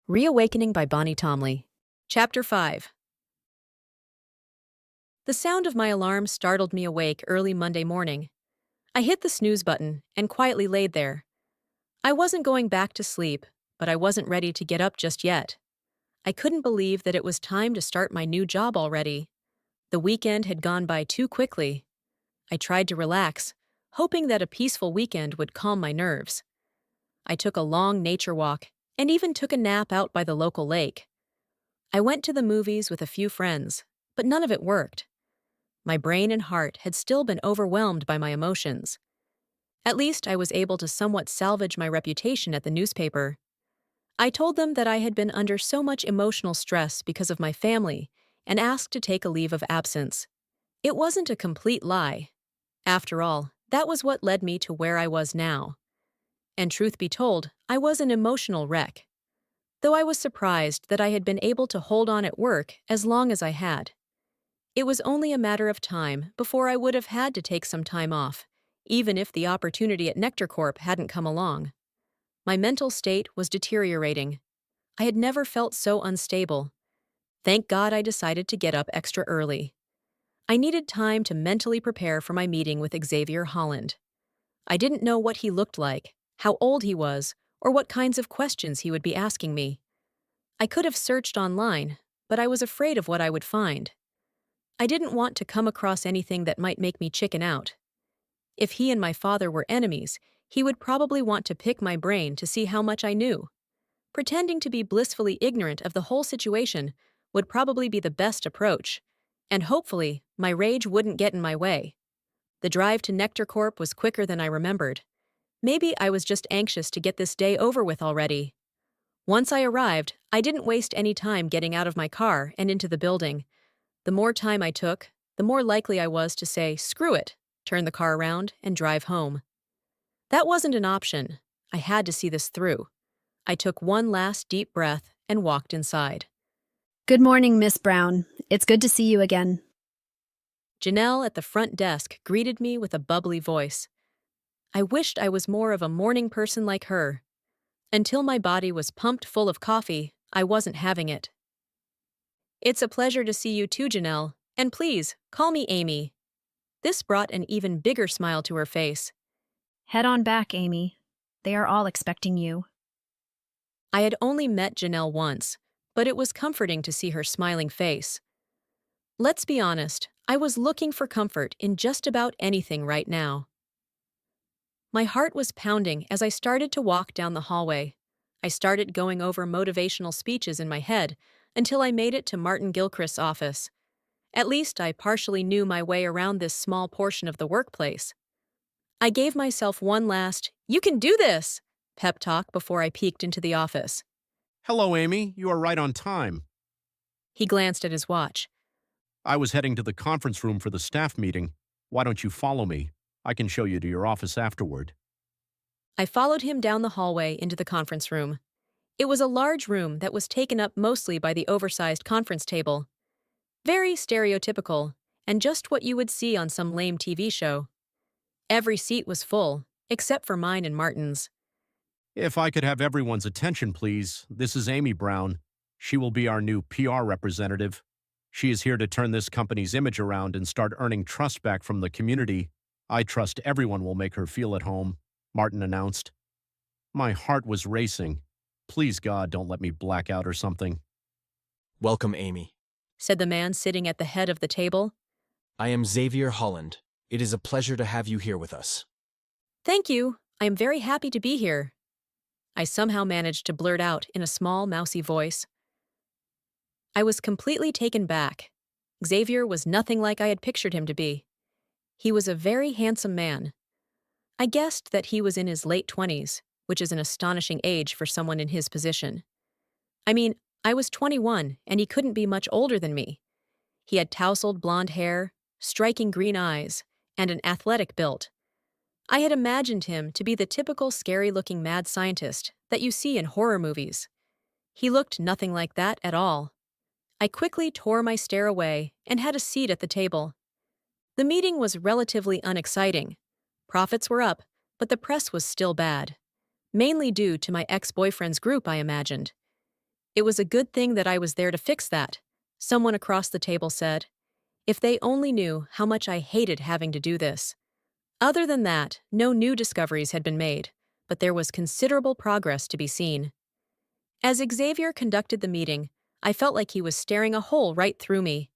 ReAwakening by Thomley. Chapter 5. The sound of my alarm startled me awake early Monday morning. I hit the snooze button and quietly laid there. I wasn't going back to sleep, but I wasn't ready to get up just yet. I couldn't believe that it was time to start my new job already. The weekend had gone by too quickly. I tried to relax, hoping that a peaceful weekend would calm my nerves. I took a long nature walk and even took a nap out by the local lake. I went to the movies with a few friends, but none of it worked. My brain and heart had still been overwhelmed by my emotions. At least I was able to somewhat salvage my reputation at the newspaper. I told them that I had been under so much emotional stress because of my family and asked to take a leave of absence. It wasn't a complete lie. After all, that was what led me to where I was now. And truth be told, I was an emotional wreck. Though I was surprised that I had been able to hold on at work as long as I had. It was only a matter of time before I would have had to take some time off, even if the opportunity at Nectar Corp hadn't come along. My mental state was deteriorating. I had never felt so unstable. Thank God I decided to get up extra early. I needed time to mentally prepare for my meeting with Xavier Holland. I didn't know what he looked like, how old he was, or what kinds of questions he would be asking me. I could have searched online, but I was afraid of what I would find. I didn't want to come across anything that might make me chicken out. If he and my father were enemies, he would probably want to pick my brain to see how much I knew. Pretending to be blissfully ignorant of the whole situation would probably be the best approach, and hopefully, my rage wouldn't get in my way. The drive to Nectar Corp was quicker than I remembered. Maybe I was just anxious to get this day over with already. Once I arrived, I didn't waste any time getting out of my car and into the building. The more time I took, the more likely I was to say, "Screw it," turn the car around, and drive home. That wasn't an option. I had to see this through. I took one last deep breath and walked inside. Good morning, Miss Brown. It's good to see you again. Janelle at the front desk greeted me with a bubbly voice. I wished I was more of a morning person like her. Until my body was pumped full of coffee, I wasn't having it. It's a pleasure to see you too, Janelle, and please, call me Amy. This brought an even bigger smile to her face. Head on back, Amy. They are all expecting you. I had only met Janelle once, but it was comforting to see her smiling face. Let's be honest, I was looking for comfort in just about anything right now. My heart was pounding as I started to walk down the hallway. I started going over motivational speeches in my head until I made it to Martin Gilchrist's office. At least I partially knew my way around this small portion of the workplace. I gave myself one last, "You can do this!" pep talk before I peeked into the office. Hello, Amy. You are right on time. He glanced at his watch. I was heading to the conference room for the staff meeting. Why don't you follow me? I can show you to your office afterward. I followed him down the hallway into the conference room. It was a large room that was taken up mostly by the oversized conference table. Very stereotypical, and just what you would see on some lame TV show. Every seat was full, except for mine and Martin's. If I could have everyone's attention, please. This is Amy Brown. She will be our new PR representative. She is here to turn this company's image around and start earning trust back from the community. I trust everyone will make her feel at home, Martin announced. My heart was racing. Please, God, don't let me black out or something. Welcome, Amy, said the man sitting at the head of the table. I am Xavier Holland. It is a pleasure to have you here with us. Thank you. I am very happy to be here. I somehow managed to blurt out in a small, mousy voice. I was completely taken back. Xavier was nothing like I had pictured him to be. He was a very handsome man. I guessed that he was in his late 20s, which is an astonishing age for someone in his position. I mean, I was 21, and he couldn't be much older than me. He had tousled blonde hair, striking green eyes, and an athletic build. I had imagined him to be the typical scary-looking mad scientist that you see in horror movies. He looked nothing like that at all. I quickly tore my stare away and had a seat at the table. The meeting was relatively unexciting. Profits were up, but the press was still bad. Mainly due to my ex-boyfriend's group, I imagined. It was a good thing that I was there to fix that, someone across the table said. If they only knew how much I hated having to do this. Other than that, no new discoveries had been made, but there was considerable progress to be seen. As Xavier conducted the meeting, I felt like he was staring a hole right through me.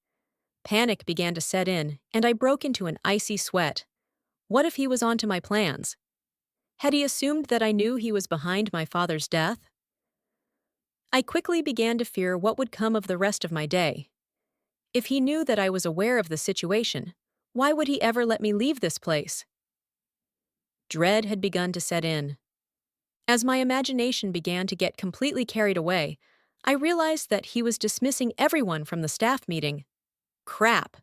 Panic began to set in, and I broke into an icy sweat. What if he was onto my plans? Had he assumed that I knew he was behind my father's death? I quickly began to fear what would come of the rest of my day. If he knew that I was aware of the situation, why would he ever let me leave this place? Dread had begun to set in. As my imagination began to get completely carried away, I realized that he was dismissing everyone from the staff meeting. Crap!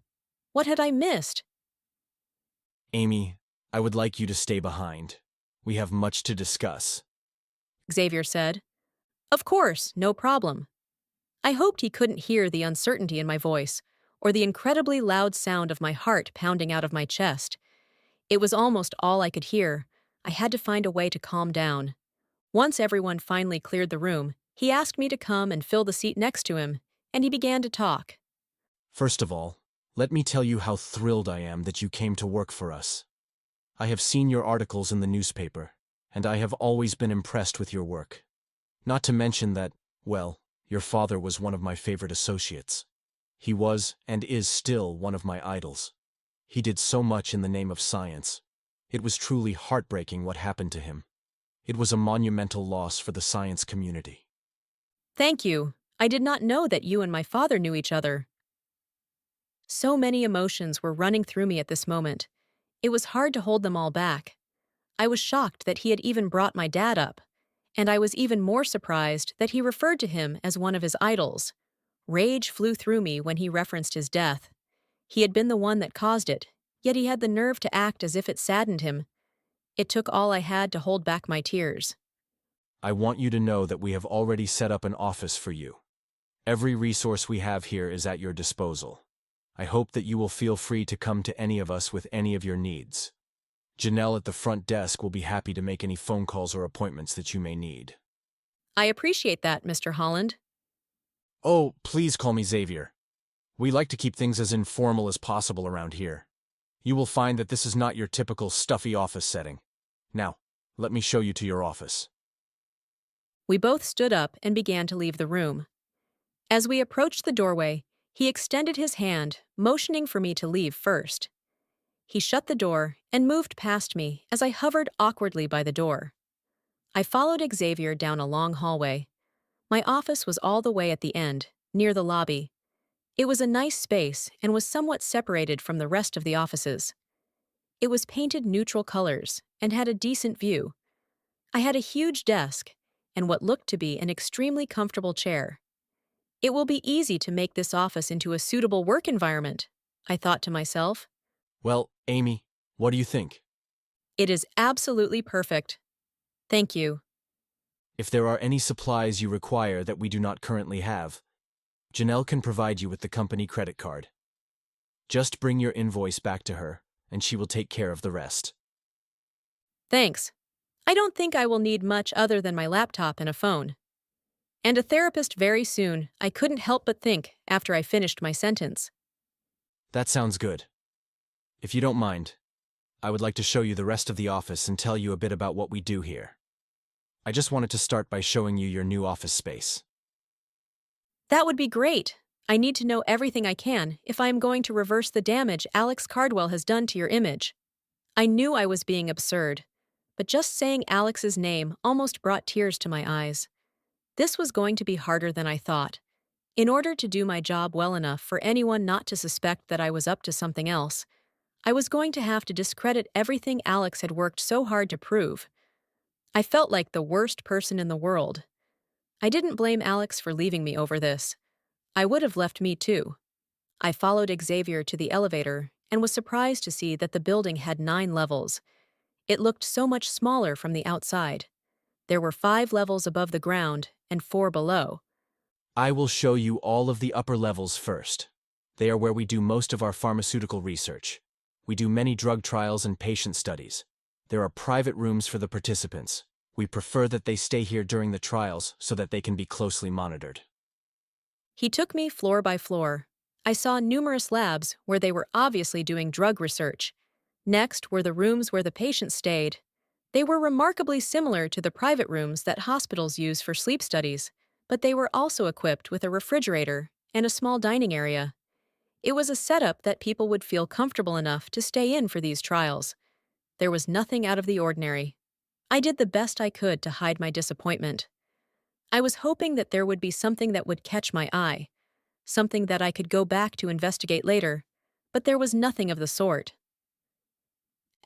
What had I missed? Amy, I would like you to stay behind. We have much to discuss. Xavier said. Of course, no problem. I hoped he couldn't hear the uncertainty in my voice, or the incredibly loud sound of my heart pounding out of my chest. It was almost all I could hear. I had to find a way to calm down. Once everyone finally cleared the room, he asked me to come and fill the seat next to him, and he began to talk. First of all, let me tell you how thrilled I am that you came to work for us. I have seen your articles in the newspaper, and I have always been impressed with your work. Not to mention that, well, your father was one of my favorite associates. He was, and is still, one of my idols. He did so much in the name of science. It was truly heartbreaking what happened to him. It was a monumental loss for the science community. Thank you. I did not know that you and my father knew each other. So many emotions were running through me at this moment. It was hard to hold them all back. I was shocked that he had even brought my dad up, and I was even more surprised that he referred to him as one of his idols. Rage flew through me when he referenced his death. He had been the one that caused it, yet he had the nerve to act as if it saddened him. It took all I had to hold back my tears. I want you to know that we have already set up an office for you. Every resource we have here is at your disposal. I hope that you will feel free to come to any of us with any of your needs. Janelle at the front desk will be happy to make any phone calls or appointments that you may need. I appreciate that, Mr. Holland. Oh, please call me Xavier. We like to keep things as informal as possible around here. You will find that this is not your typical stuffy office setting. Now, let me show you to your office. We both stood up and began to leave the room. As we approached the doorway, he extended his hand, motioning for me to leave first. He shut the door and moved past me as I hovered awkwardly by the door. I followed Xavier down a long hallway. My office was all the way at the end, near the lobby. It was a nice space and was somewhat separated from the rest of the offices. It was painted neutral colors and had a decent view. I had a huge desk and what looked to be an extremely comfortable chair. It will be easy to make this office into a suitable work environment, I thought to myself. Well, Amy, what do you think? It is absolutely perfect. Thank you. If there are any supplies you require that we do not currently have, Janelle can provide you with the company credit card. Just bring your invoice back to her, and she will take care of the rest. Thanks. I don't think I will need much other than my laptop and a phone. And a therapist very soon, I couldn't help but think after I finished my sentence. That sounds good. If you don't mind, I would like to show you the rest of the office and tell you a bit about what we do here. I just wanted to start by showing you your new office space. That would be great. I need to know everything I can if I am going to reverse the damage Alex Cardwell has done to your image. I knew I was being absurd, but just saying Alex's name almost brought tears to my eyes. This was going to be harder than I thought. In order to do my job well enough for anyone not to suspect that I was up to something else, I was going to have to discredit everything Alex had worked so hard to prove. I felt like the worst person in the world. I didn't blame Alex for leaving me over this. I would have left me too. I followed Xavier to the elevator and was surprised to see that the building had 9 levels. It looked so much smaller from the outside. There were 5 levels above the ground and 4 below. I will show you all of the upper levels first. They are where we do most of our pharmaceutical research. We do many drug trials and patient studies. There are private rooms for the participants, We prefer that they stay here during the trials so that they can be closely monitored. He took me floor by floor. I saw numerous labs where they were obviously doing drug research. Next were the rooms where the patients stayed. They were remarkably similar to the private rooms that hospitals use for sleep studies, but they were also equipped with a refrigerator and a small dining area. It was a setup that people would feel comfortable enough to stay in for these trials. There was nothing out of the ordinary. I did the best I could to hide my disappointment. I was hoping that there would be something that would catch my eye, something that I could go back to investigate later, but there was nothing of the sort.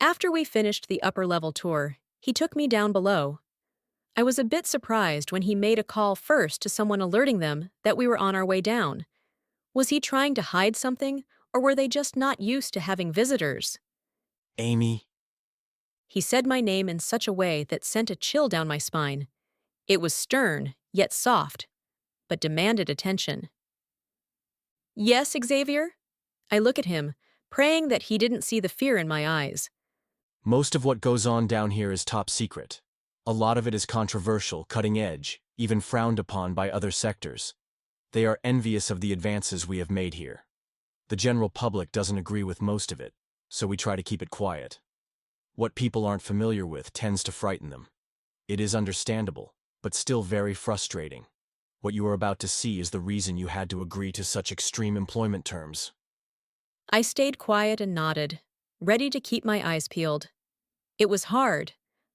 After we finished the upper-level tour, he took me down below. I was a bit surprised when he made a call first to someone alerting them that we were on our way down. Was he trying to hide something, or were they just not used to having visitors? Amy, He said my name in such a way that sent a chill down my spine. It was stern, yet soft, but demanded attention. Yes, Xavier? I look at him, praying that he didn't see the fear in my eyes. most of what goes on down here is top secret. A lot of it is controversial, cutting edge, even frowned upon by other sectors. They are envious of the advances we have made here. The general public doesn't agree with most of it, so we try to keep it quiet. What people aren't familiar with tends to frighten them. It is understandable, but still very frustrating. What you are about to see is the reason you had to agree to such extreme employment terms. I stayed quiet and nodded, ready to keep my eyes peeled. It was hard,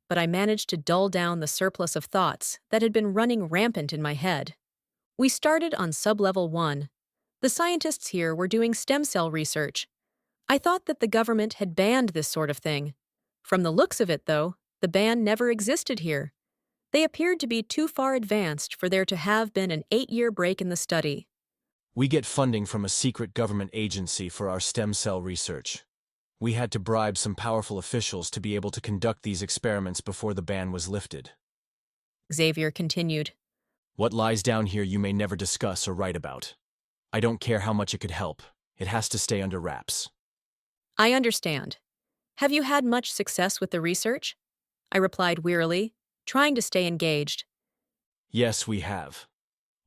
but I managed to dull down the surplus of thoughts that had been running rampant in my head. We started on sublevel 1. The scientists here were doing stem cell research. I thought that the government had banned this sort of thing. From the looks of it, though, the ban never existed here. They appeared to be too far advanced for there to have been an 8-year break in the study. We get funding from a secret government agency for our stem cell research. We had to bribe some powerful officials to be able to conduct these experiments before the ban was lifted. Xavier continued. What lies down here you may never discuss or write about. I don't care how much it could help. It has to stay under wraps. I understand. Have you had much success with the research? I replied wearily, trying to stay engaged. Yes, we have.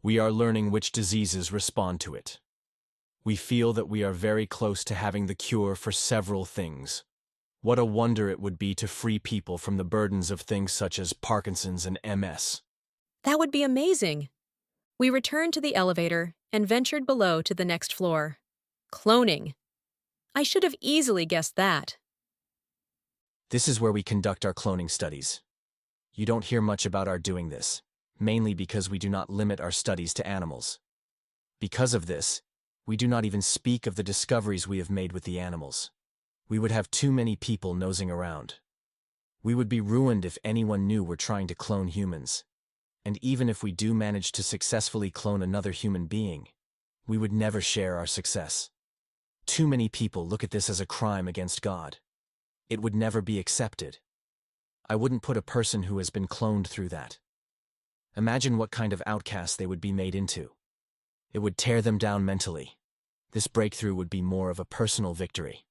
We are learning which diseases respond to it. We feel that we are very close to having the cure for several things. What a wonder it would be to free people from the burdens of things such as Parkinson's and MS. That would be amazing. We returned to the elevator and ventured below to the next floor. Cloning. I should have easily guessed that. This is where we conduct our cloning studies. You don't hear much about our doing this, mainly because we do not limit our studies to animals. Because of this, we do not even speak of the discoveries we have made with the animals. We would have too many people nosing around. We would be ruined if anyone knew we're trying to clone humans. And even if we do manage to successfully clone another human being, we would never share our success. Too many people look at this as a crime against God. It would never be accepted. I wouldn't put a person who has been cloned through that. Imagine what kind of outcast they would be made into. It would tear them down mentally. This breakthrough would be more of a personal victory.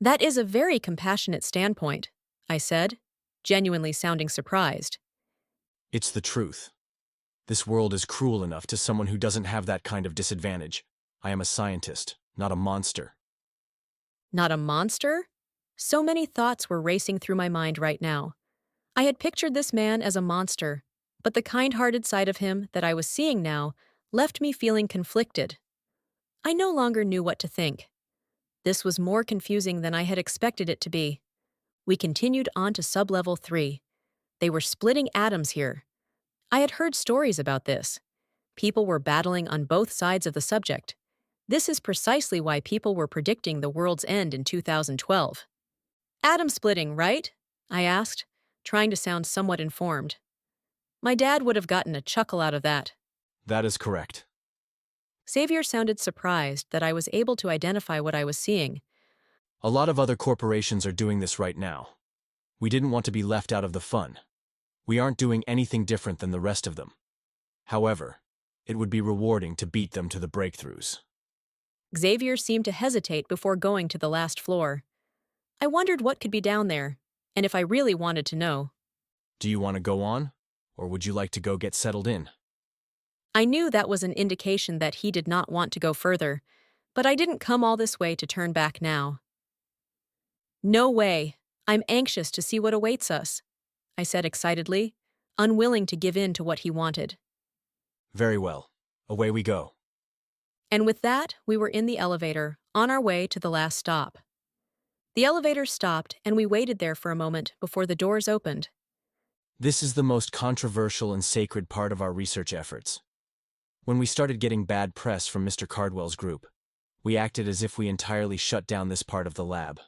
That is a very compassionate standpoint, I said, genuinely sounding surprised. It's the truth. This world is cruel enough to someone who doesn't have that kind of disadvantage. I am a scientist, not a monster. Not a monster? So many thoughts were racing through my mind right now. I had pictured this man as a monster, but the kind-hearted side of him that I was seeing now left me feeling conflicted. I no longer knew what to think. This was more confusing than I had expected it to be. We continued on to sublevel 3. They were splitting atoms here. I had heard stories about this. People were battling on both sides of the subject. This is precisely why people were predicting the world's end in 2012. Atom splitting, right? I asked, trying to sound somewhat informed. My dad would have gotten a chuckle out of that. That is correct. Xavier sounded surprised that I was able to identify what I was seeing. A lot of other corporations are doing this right now. We didn't want to be left out of the fun. We aren't doing anything different than the rest of them. However, it would be rewarding to beat them to the breakthroughs. Xavier seemed to hesitate before going to the last floor. I wondered what could be down there, and if I really wanted to know. Do you want to go on, or would you like to go get settled in? I knew that was an indication that he did not want to go further, but I didn't come all this way to turn back now. No way. I'm anxious to see what awaits us, I said excitedly, unwilling to give in to what he wanted. Very well. Away we go. And with that, we were in the elevator, on our way to the last stop. The elevator stopped, and we waited there for a moment before the doors opened. This is the most controversial and sacred part of our research efforts. When we started getting bad press from Mr. Cardwell's group, we acted as if we entirely shut down this part of the lab.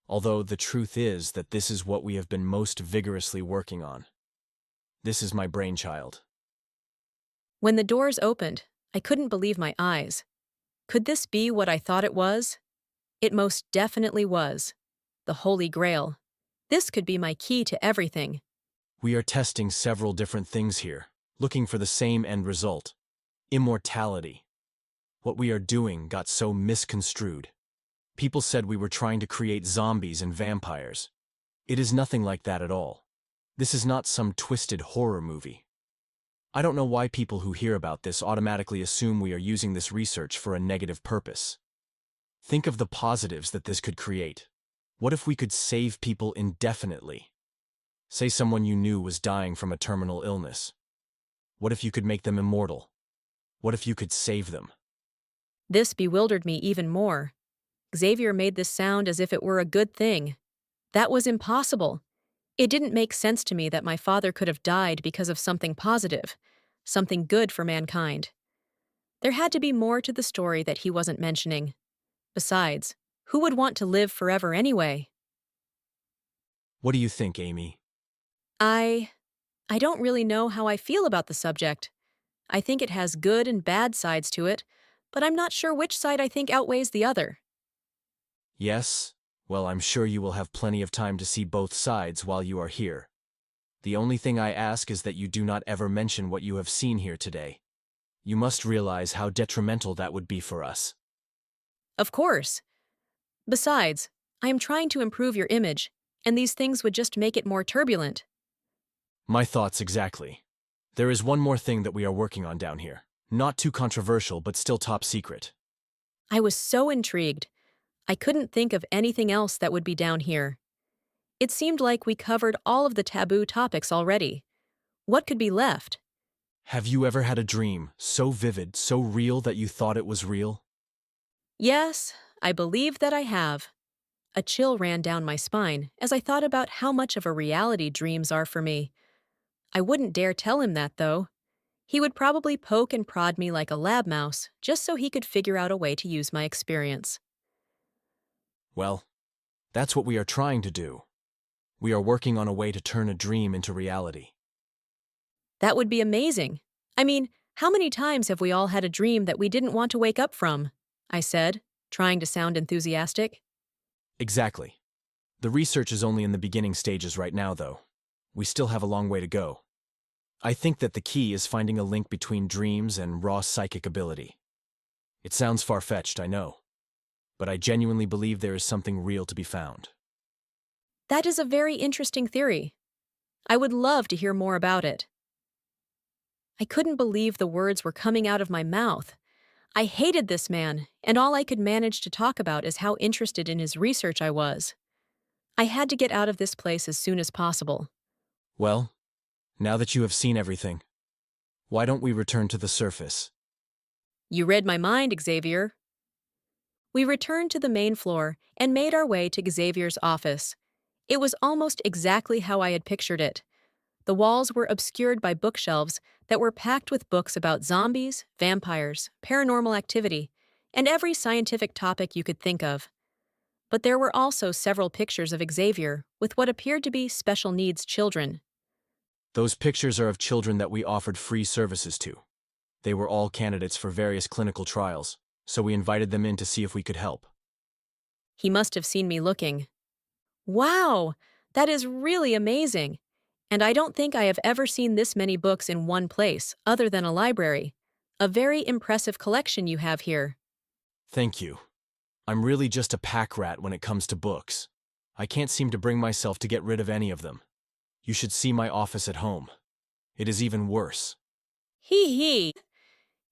Although the truth is that this is what we have been most vigorously working on. This is my brainchild. When the doors opened, I couldn't believe my eyes. Could this be what I thought it was? It most definitely was. The Holy Grail. This could be my key to everything. We are testing several different things here, looking for the same end result. Immortality. What we are doing got so misconstrued. People said we were trying to create zombies and vampires. It is nothing like that at all. This is not some twisted horror movie. I don't know why people who hear about this automatically assume we are using this research for a negative purpose. Think of the positives that this could create. What if we could save people indefinitely? Say someone you knew was dying from a terminal illness. What if you could make them immortal? What if you could save them? This bewildered me even more. Xavier made this sound as if it were a good thing. That was impossible. It didn't make sense to me that my father could have died because of something positive, something good for mankind. There had to be more to the story that he wasn't mentioning. Besides, who would want to live forever anyway? What do you think, Amy? I don't really know how I feel about the subject. I think it has good and bad sides to it, but I'm not sure which side I think outweighs the other. Yes? Well, I'm sure you will have plenty of time to see both sides while you are here. The only thing I ask is that you do not ever mention what you have seen here today. You must realize how detrimental that would be for us. Of course. Besides, I am trying to improve your image, and these things would just make it more turbulent. My thoughts exactly. There is one more thing that we are working on down here. Not too controversial, but still top secret. I was so intrigued. I couldn't think of anything else that would be down here. It seemed like we covered all of the taboo topics already. What could be left? Have you ever had a dream so vivid, so real that you thought it was real? Yes, I believe that I have. A chill ran down my spine as I thought about how much of a reality dreams are for me. I wouldn't dare tell him that, though. He would probably poke and prod me like a lab mouse just so he could figure out a way to use my experience. Well, that's what we are trying to do. We are working on a way to turn a dream into reality. That would be amazing. I mean, how many times have we all had a dream that we didn't want to wake up from? I said, trying to sound enthusiastic. Exactly. The research is only in the beginning stages right now, though. We still have a long way to go. I think that the key is finding a link between dreams and raw psychic ability. It sounds far-fetched, I know, but I genuinely believe there is something real to be found. That is a very interesting theory. I would love to hear more about it. I couldn't believe the words were coming out of my mouth. I hated this man, and all I could manage to talk about is how interested in his research I was. I had to get out of this place as soon as possible. Well, now that you have seen everything, why don't we return to the surface? You read my mind, Xavier. We returned to the main floor and made our way to Xavier's office. It was almost exactly how I had pictured it. The walls were obscured by bookshelves that were packed with books about zombies, vampires, paranormal activity, and every scientific topic you could think of. But there were also several pictures of Xavier with what appeared to be special needs children. Those pictures are of children that we offered free services to. They were all candidates for various clinical trials, so we invited them in to see if we could help. He must have seen me looking. Wow, that is really amazing. And I don't think I have ever seen this many books in one place, other than a library. A very impressive collection you have here. Thank you. I'm really just a pack rat when it comes to books. I can't seem to bring myself to get rid of any of them. You should see my office at home. It is even worse. Hee.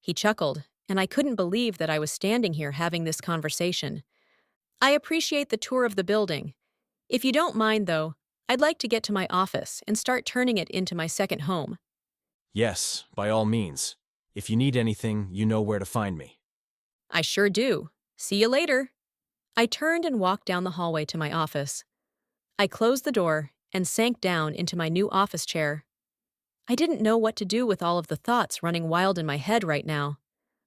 He chuckled, and I couldn't believe that I was standing here having this conversation. I appreciate the tour of the building. If you don't mind, though, I'd like to get to my office and start turning it into my second home. Yes, by all means. If you need anything, you know where to find me. I sure do. See you later. I turned and walked down the hallway to my office. I closed the door and sank down into my new office chair. I didn't know what to do with all of the thoughts running wild in my head right now.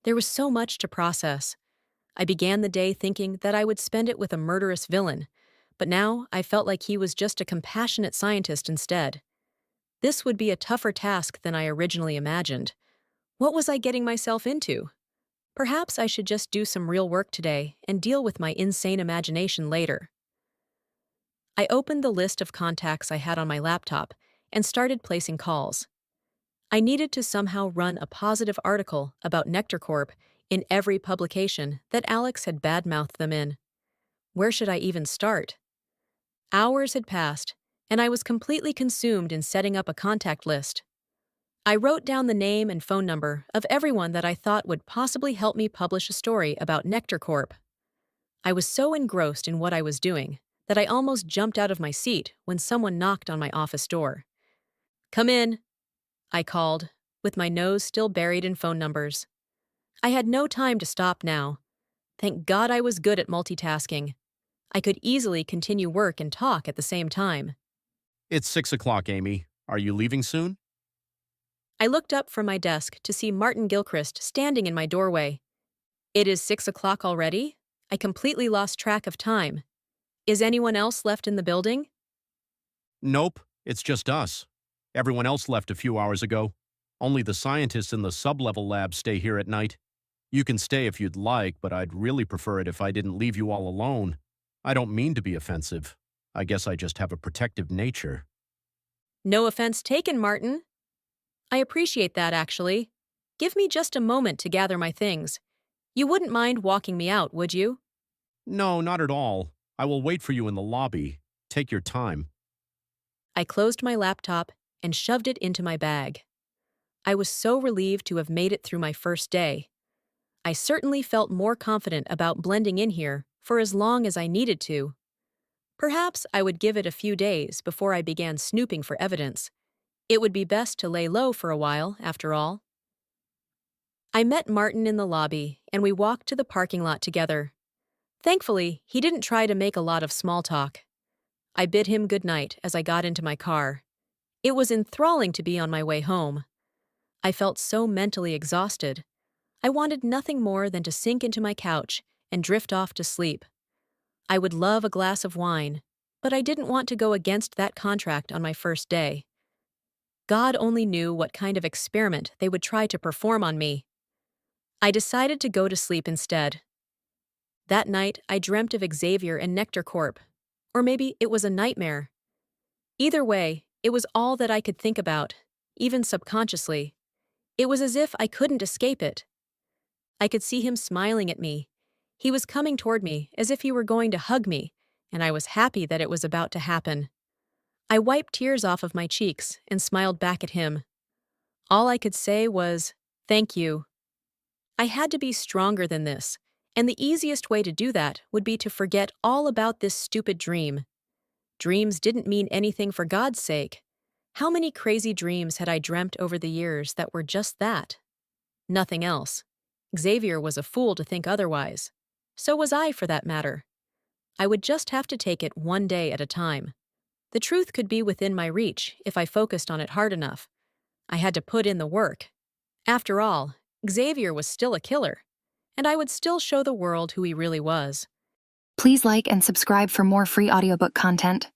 There was so much to process. I began the day thinking that I would spend it with a murderous villain, but now I felt like he was just a compassionate scientist instead. This would be a tougher task than I originally imagined. What was I getting myself into? Perhaps I should just do some real work today and deal with my insane imagination later. I opened the list of contacts I had on my laptop and started placing calls. I needed to somehow run a positive article about Nectar Corp in every publication that Alex had badmouthed them in. Where should I even start? Hours had passed, and I was completely consumed in setting up a contact list. I wrote down the name and phone number of everyone that I thought would possibly help me publish a story about Nectar Corp. I was so engrossed in what I was doing that I almost jumped out of my seat when someone knocked on my office door. "Come in," I called, with my nose still buried in phone numbers. I had no time to stop now. Thank God I was good at multitasking. I could easily continue work and talk at the same time. It's 6 o'clock, Amy. Are you leaving soon? I looked up from my desk to see Martin Gilchrist standing in my doorway. "It is 6 o'clock already?" I completely lost track of time. "Is anyone else left in the building?" Nope, it's just us. Everyone else left a few hours ago. Only the scientists in the sub-level lab stay here at night. You can stay if you'd like, but I'd really prefer it if I didn't leave you all alone. I don't mean to be offensive. I guess I just have a protective nature. No offense taken, Martin. I appreciate that, actually. Give me just a moment to gather my things. You wouldn't mind walking me out, would you? No, not at all. I will wait for you in the lobby. Take your time. I closed my laptop and shoved it into my bag. I was so relieved to have made it through my first day. I certainly felt more confident about blending in here for as long as I needed to. Perhaps I would give it a few days before I began snooping for evidence. It would be best to lay low for a while, after all. I met Martin in the lobby, and we walked to the parking lot together. Thankfully, he didn't try to make a lot of small talk. I bid him good night as I got into my car. It was enthralling to be on my way home. I felt so mentally exhausted. I wanted nothing more than to sink into my couch and drift off to sleep. I would love a glass of wine, but I didn't want to go against that contract on my first day. God only knew what kind of experiment they would try to perform on me. I decided to go to sleep instead. That night, I dreamt of Xavier and Nectar Corp. Or maybe it was a nightmare. Either way, it was all that I could think about, even subconsciously. It was as if I couldn't escape it. I could see him smiling at me. He was coming toward me as if he were going to hug me, and I was happy that it was about to happen. I wiped tears off of my cheeks and smiled back at him. All I could say was, "Thank you." I had to be stronger than this, and the easiest way to do that would be to forget all about this stupid dream. Dreams didn't mean anything for God's sake. How many crazy dreams had I dreamt over the years that were just that? Nothing else. Xavier was a fool to think otherwise. So was I, for that matter. I would just have to take it one day at a time. The truth could be within my reach if I focused on it hard enough. I had to put in the work. After all, Xavier was still a killer, and I would still show the world who he really was. Please like and subscribe for more free audiobook content.